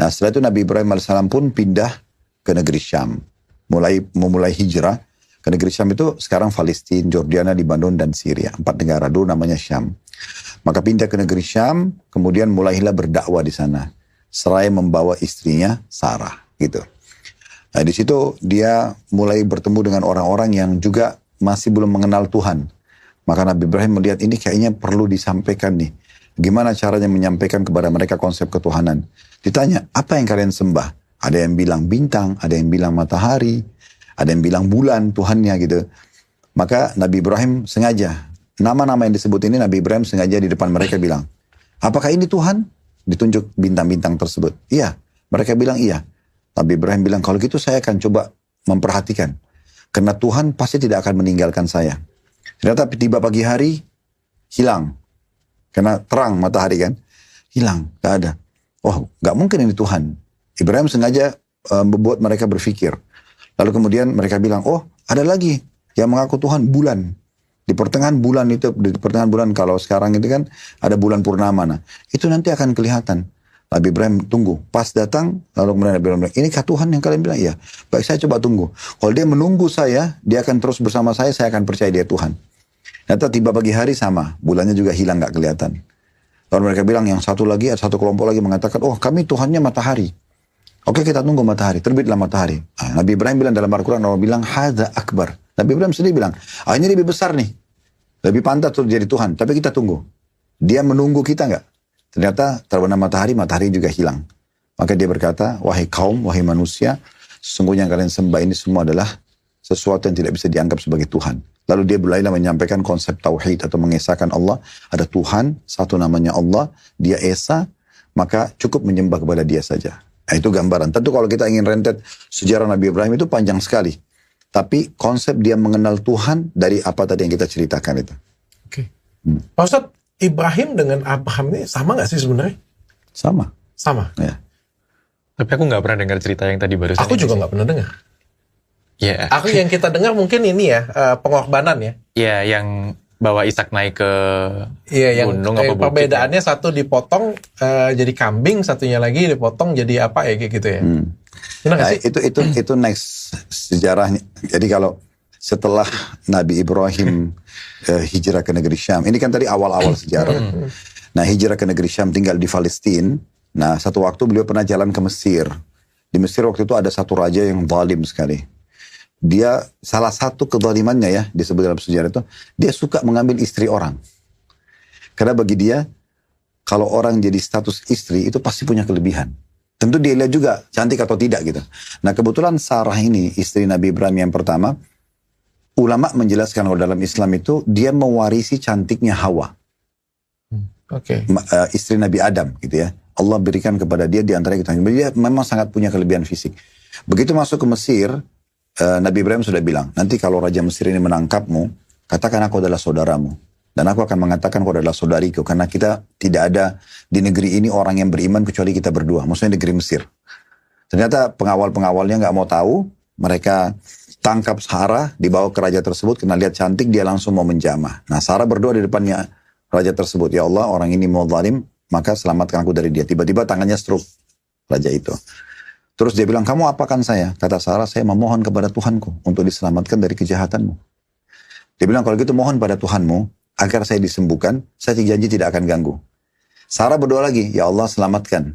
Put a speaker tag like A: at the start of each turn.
A: Nah setelah itu Nabi Ibrahim AS pun pindah ke negeri Syam. Memulai hijrah ke negeri Syam itu sekarang Palestina, Jordania, Lebanon, dan Syria. 4 negara, dulu namanya Syam. Maka pindah ke negeri Syam, kemudian mulailah berdakwah di sana. Seraya membawa istrinya Sarah, gitu. Nah di situ dia mulai bertemu dengan orang-orang yang juga masih belum mengenal Tuhan. Maka Nabi Ibrahim melihat ini kayaknya perlu disampaikan nih. Gimana caranya menyampaikan kepada mereka konsep ketuhanan. Ditanya, apa yang kalian sembah? Ada yang bilang bintang, ada yang bilang matahari, ada yang bilang bulan Tuhannya gitu. Maka Nabi Ibrahim sengaja, nama-nama yang disebut ini Nabi Ibrahim sengaja di depan mereka bilang, apakah ini Tuhan? Ditunjuk bintang-bintang tersebut. Iya, mereka bilang iya. Nabi Ibrahim bilang, kalau gitu saya akan coba memperhatikan. Karena Tuhan pasti tidak akan meninggalkan saya. Ternyata tiba pagi hari, hilang. Karena terang matahari kan. Hilang, gak ada. Oh, gak mungkin ini Tuhan. Ibrahim sengaja membuat mereka berpikir. Lalu kemudian mereka bilang, oh ada lagi yang mengaku Tuhan, bulan. Di pertengahan bulan itu, di pertengahan bulan kalau sekarang itu kan ada bulan purnama. Nah, itu nanti akan kelihatan. Nabi Ibrahim tunggu. Pas datang, lalu kemudian Nabi Ibrahim bilang, inikah Tuhan yang kalian bilang? Iya. Baik, saya coba tunggu. Kalau dia menunggu saya, dia akan terus bersama saya akan percaya dia Tuhan. Ternyata tiba pagi hari sama, bulannya juga hilang gak kelihatan. Lalu mereka bilang yang satu lagi, ada satu kelompok lagi mengatakan, oh kami Tuhannya matahari. Oke kita tunggu matahari, terbitlah matahari. Nah, Nabi Ibrahim bilang dalam Al-Quran, Allah bilang, hadza akbar. Nabi Ibrahim sendiri bilang, ini lebih besar nih. Lebih pantas untuk jadi Tuhan, tapi kita tunggu. Dia menunggu kita gak? Ternyata terbenam matahari, matahari juga hilang. Maka dia berkata, wahai kaum, wahai manusia, sesungguhnya yang kalian sembah ini semua adalah sesuatu yang tidak bisa dianggap sebagai Tuhan. Lalu dia mulailah menyampaikan konsep tauhid atau mengesahkan Allah. Ada Tuhan, satu namanya Allah, dia esa, maka cukup menyembah kepada dia saja. Nah, itu gambaran. Tentu kalau kita ingin rentet sejarah Nabi Ibrahim itu panjang sekali. Tapi konsep dia mengenal Tuhan dari apa tadi yang kita ceritakan itu.
B: Oke. Pak Ustadz, Ibrahim dengan Abraham ini sama gak sih sebenarnya?
A: Sama.
B: Sama?
A: Ya.
C: Tapi aku gak pernah dengar cerita yang tadi barusan.
B: Aku juga gak pernah dengar.
C: Ya.
B: Aku yang kita dengar mungkin ini ya, pengorbanan ya.
C: Ya, yang bawa Ishak naik ke gunung apa bukit.
B: Perbedaannya ya? Satu dipotong jadi kambing, satunya lagi dipotong jadi apa ya kayak gitu ya. Benar
A: Nah,
B: sih?
A: itu next sejarahnya. Jadi kalau setelah Nabi Ibrahim hijrah ke negeri Syam, ini kan tadi awal-awal sejarah. Nah, hijrah ke negeri Syam tinggal di Palestina. Nah, satu waktu beliau pernah jalan ke Mesir. Di Mesir waktu itu ada satu raja yang zalim sekali. Dia salah satu kezalimannya ya disebut dalam sejarah itu, dia suka mengambil istri orang. Karena bagi dia kalau orang jadi status istri itu pasti punya kelebihan. Tentu dia lihat juga cantik atau tidak gitu. Nah kebetulan Sarah ini istri Nabi Ibrahim yang pertama, ulama menjelaskan kalau dalam Islam itu dia mewarisi cantiknya Hawa.
B: Oke.
A: Istri Nabi Adam gitu ya. Allah berikan kepada dia di antara kita. Dia memang sangat punya kelebihan fisik. Begitu masuk ke Mesir, Nabi Ibrahim sudah bilang, nanti kalau Raja Mesir ini menangkapmu, katakan aku adalah saudaramu. Dan aku akan mengatakan kau adalah saudariku. Karena kita tidak ada di negeri ini orang yang beriman kecuali kita berdua. Maksudnya negeri Mesir. Ternyata pengawal-pengawalnya gak mau tahu. Mereka tangkap Sarah, dibawa ke raja tersebut. Karena lihat cantik, dia langsung mau menjamah. Nah Sarah berdoa di depannya raja tersebut. Ya Allah, orang ini mau zalim, maka selamatkan aku dari dia. Tiba-tiba tangannya stroke raja itu. Terus dia bilang, kamu apakan saya? Kata Sarah, saya memohon kepada Tuhanku untuk diselamatkan dari kejahatanmu. Dia bilang, kalau gitu mohon pada Tuhanmu, agar saya disembuhkan, saya janji tidak akan ganggu. Sarah berdoa lagi, ya Allah selamatkan.